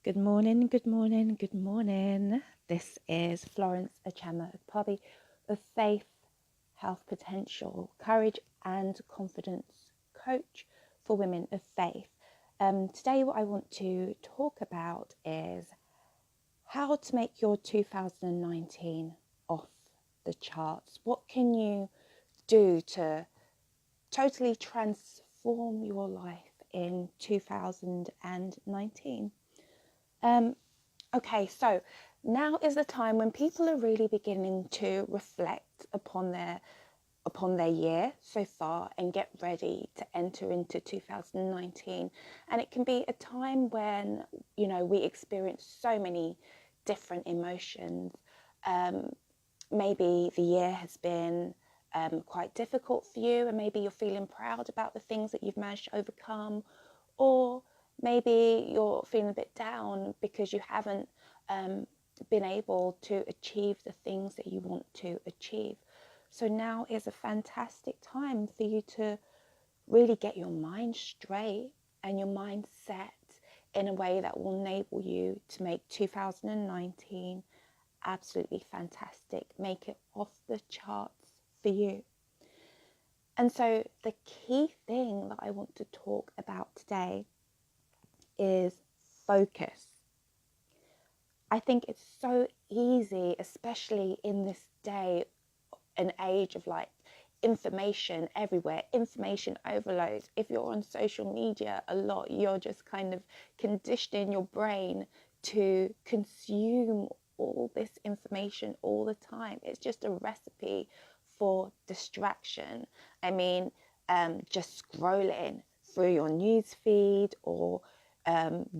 Good morning, good morning, good morning. This is Florence Achama Akpabi of Faith, Health Potential, Courage and Confidence Coach for Women of Faith. Today what I want to talk about is how to make your 2019 off the charts. What can you do to totally transform your life in 2019? Okay, so now is the time when people are really beginning to reflect upon their year so far and get ready to enter into 2019. And it can be a time when, we experience so many different emotions. Maybe the year has been quite difficult for you, and maybe you're feeling proud about the things that you've managed to overcome, or maybe you're feeling a bit down because you haven't been able to achieve the things that you want to achieve. So now is a fantastic time for you to really get your mind straight and your mind set in a way that will enable you to make 2019 absolutely fantastic, make it off the charts for you. And so the key thing that I want to talk about today is focus. I think it's so easy, especially in this day and age of information everywhere, information overload. If you're on social media a lot, you're just kind of conditioning your brain to consume all this information all the time. It's just a recipe for distraction. I mean, just scrolling through your news feed, or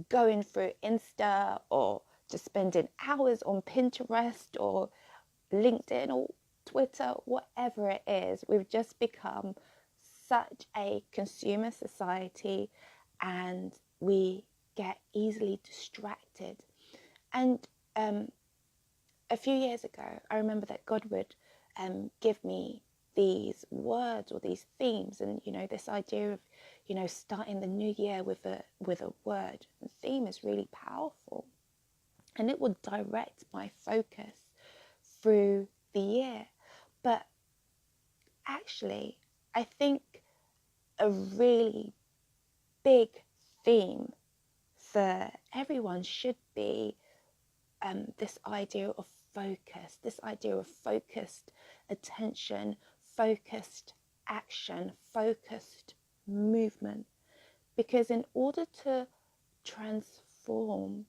going through Insta, or just spending hours on Pinterest or LinkedIn or Twitter, whatever it is. We've just become such a consumer society, and we get easily distracted. And a few years ago, I remember that God would give me these words or these themes, and this idea of starting the new year with a word. The theme is really powerful, and it would direct my focus through the year. But actually, I think a really big theme for everyone should be this idea of focus, this idea of focused attention, focused action, focused movement. Because in order to transform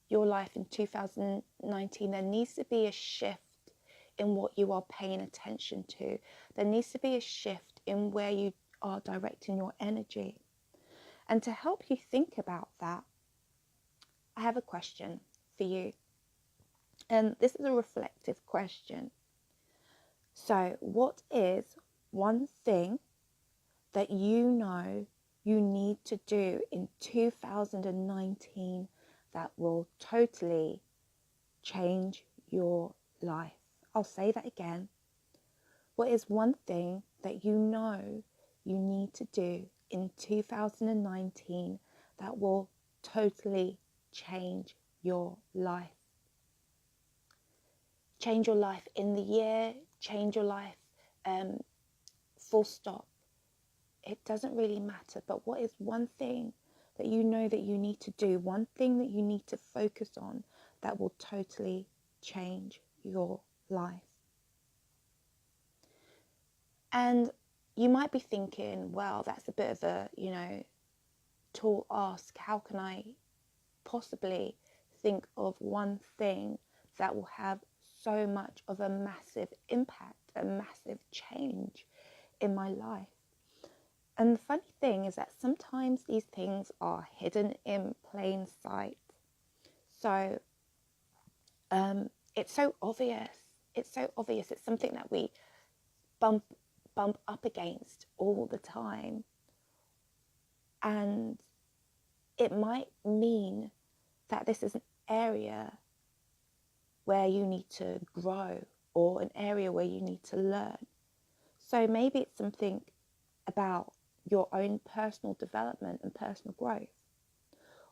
your life in 2019, there needs to be a shift in what you are paying attention to. There needs to be a shift in where you are directing your energy. And to help you think about that, I have a question for you. And this is a reflective question. So, what is one thing that you know you need to do in 2019 that will totally change your life? I'll say that again. What is one thing that you know you need to do in 2019 that will totally change your life? Change your life in the year, change your life full stop. It doesn't really matter, but what is one thing that you know that you need to do, one thing that you need to focus on that will totally change your life? And you might be thinking, well, that's a bit of a, tall ask. How can I possibly think of one thing that will have so much of a massive impact, a massive change in my life? And the funny thing is that sometimes these things are hidden in plain sight. So it's so obvious. It's so obvious. It's something that we bump up against all the time. And it might mean that this is an area where you need to grow, or an area where you need to learn. So maybe it's something about your own personal development and personal growth.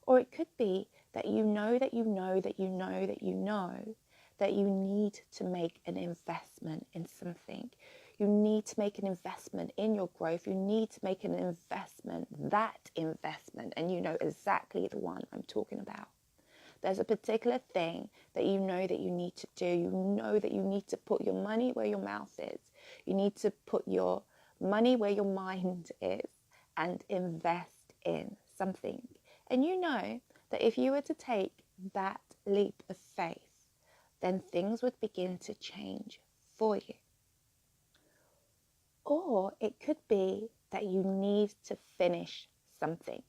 Or it could be that you know that you know that you know that you know that you need to make an investment in something. You need to make an investment in your growth. You need to make an investment, that investment, and you know exactly the one I'm talking about. There's a particular thing that you know that you need to do. You know that you need to put your money where your mouth is. You need to put your money where your mind is and invest in something. And you know that if you were to take that leap of faith, then things would begin to change for you. Or it could be that you need to finish something.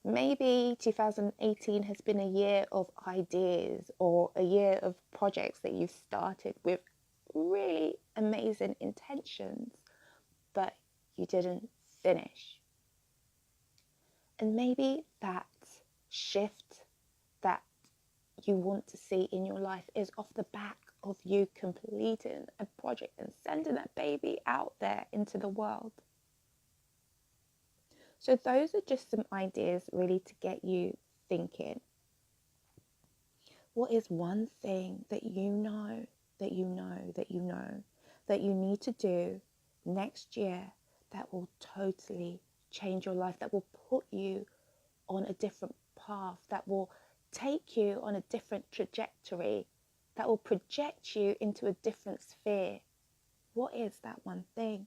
Maybe 2018 has been a year of ideas or a year of projects that you've started with really amazing intentions, but you didn't finish. And maybe that shift that you want to see in your life is off the back of you completing a project and sending that baby out there into the world. So those are just some ideas really to get you thinking. What is one thing that you know, that you know, that you know, that you need to do next year that will totally change your life, that will put you on a different path, that will take you on a different trajectory, that will project you into a different sphere? What is that one thing?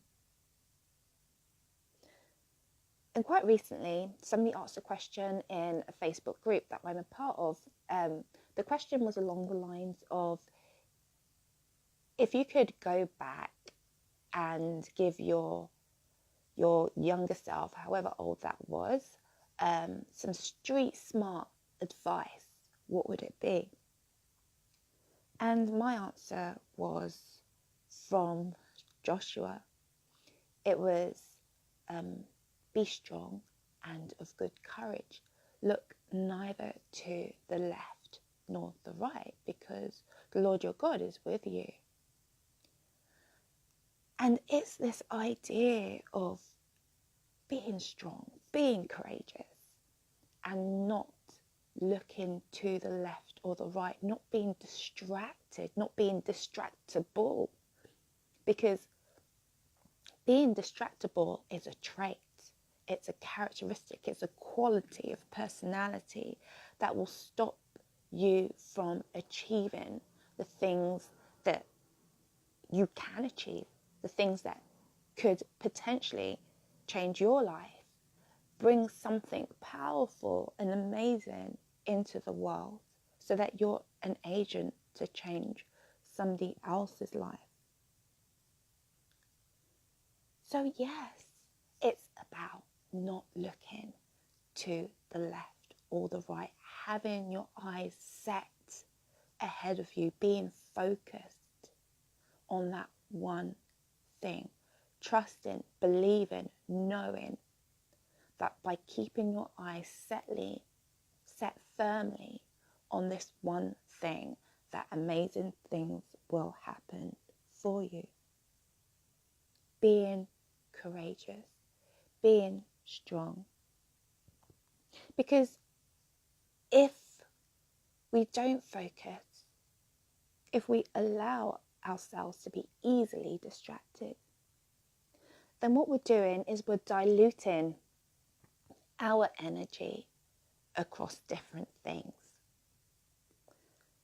And quite recently, somebody asked a question in a Facebook group that I'm a part of. The question was along the lines of, if you could go back and give your younger self, however old that was, some street smart advice, what would it be? And my answer was from Joshua. It was, be strong and of good courage. Look neither to the left nor the right, because the Lord your God is with you. And it's this idea of being strong, being courageous, and not looking to the left or the right, not being distracted, not being distractible. Because being distractible is a trait. It's a characteristic, it's a quality of personality that will stop you from achieving the things that you can achieve, the things that could potentially change your life, bring something powerful and amazing into the world, so that you're an agent to change somebody else's life. So yes, it's about not looking to the left or the right, having your eyes set ahead of you, being focused on that one thing, trusting, believing, knowing that by keeping your eyes set firmly on this one thing, that amazing things will happen for you. Being courageous, being strong. Because if we don't focus, if we allow ourselves to be easily distracted, then what we're doing is we're diluting our energy across different things.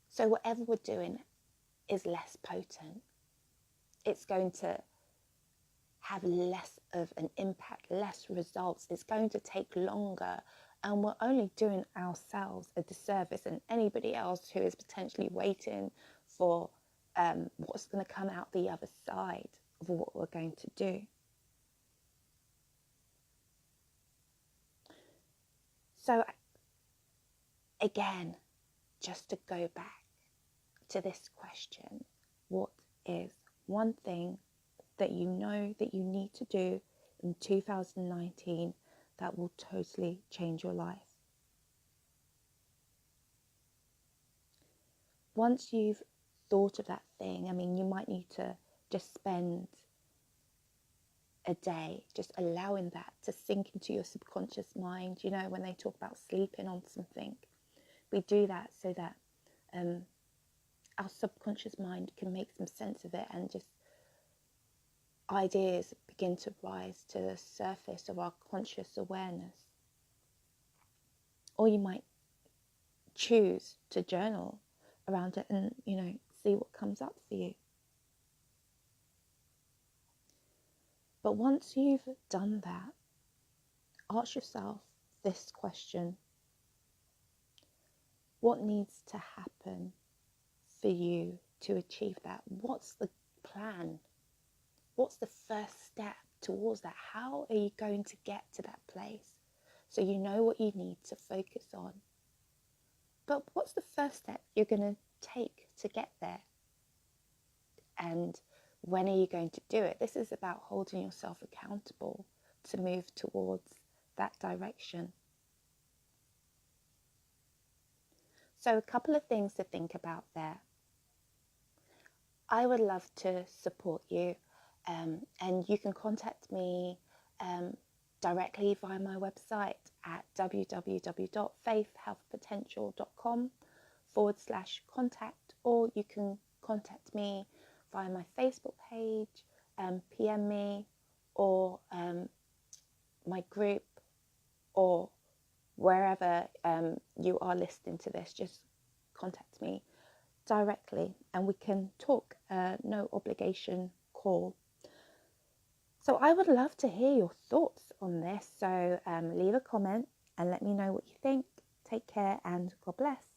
So whatever we're doing is less potent. It's going to have less of an impact, less results. It's going to take longer, and we're only doing ourselves a disservice and anybody else who is potentially waiting for what's going to come out the other side of what we're going to do. So again, just to go back to this question, what is one thing that you know that you need to do in 2019 that will totally change your life? Once you've thought of that thing, I mean, you might need to just spend a day, just allowing that to sink into your subconscious mind. You know, when they talk about sleeping on something, we do that so that our subconscious mind can make some sense of it, and just ideas begin to rise to the surface of our conscious awareness. Or you might choose to journal around it and, you know, see what comes up for you. But once you've done that, ask yourself this question: what needs to happen for you to achieve that? What's the plan? What's the first step towards that? How are you going to get to that place? So you know what you need to focus on. But what's the first step you're going to take to get there? And when are you going to do it? This is about holding yourself accountable to move towards that direction. So a couple of things to think about there. I would love to support you, and you can contact me directly via my website at www.faithhealthpotential.com/contact, or you can contact me via my Facebook page, PM me, or my group, or wherever you are listening to this. Just contact me directly and we can talk, no obligation call. So I would love to hear your thoughts on this. So leave a comment and let me know what you think. Take care and God bless.